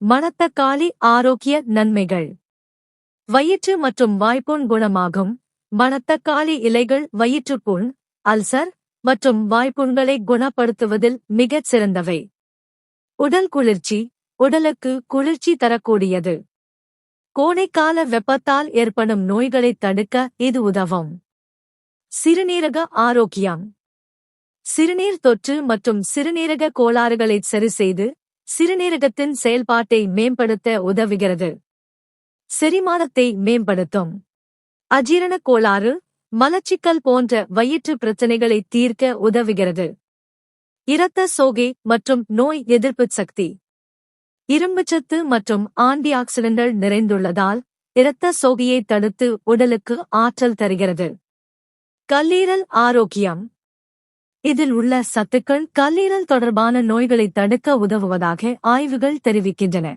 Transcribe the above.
மணத்தக்காளி ஆரோக்கிய நன்மைகள். வயிற்று மற்றும் வாய்ப்புண் குணமாகும். மணத்தக்காளி இலைகள் வயிற்றுப்புண், அல்சர் மற்றும் வாய்ப்புண்களை குணப்படுத்துவதில் மிகச் சிறந்தவை. உடல் குளிர்ச்சி. உடலுக்கு குளிர்ச்சி தரக்கூடியது. கோடைக்கால வெப்பத்தால் ஏற்படும் நோய்களைத் தடுக்க இது உதவும். சிறுநீரக ஆரோக்கியம். சிறுநீர் தொற்று மற்றும் சிறுநீரக கோளாறுகளைச் சரிசெய்து சிறுநீரகத்தின் செயல்பாட்டை மேம்படுத்த உதவுகிறது. செரிமானத்தை மேம்படுத்தும். அஜீரணக் கோளாறு, மலச்சிக்கல் போன்ற வயிற்று பிரச்சினைகளை தீர்க்க உதவுகிறது. இரத்த சோகை மற்றும் நோய் எதிர்ப்புச் சக்தி. இரும்புச்சத்து மற்றும் ஆன்டி ஆக்சிடென்ட்கள் நிறைந்துள்ளதால் இரத்த சோகையை தடுத்து உடலுக்கு ஆற்றல் தருகிறது. கல்லீரல் ஆரோக்கியம். இதில் உள்ள சத்துக்கள் கல்லீரல் தொடர்பான நோய்களைத் தடுக்க உதவுவதாக ஆய்வுகள் தெரிவிக்கின்றன.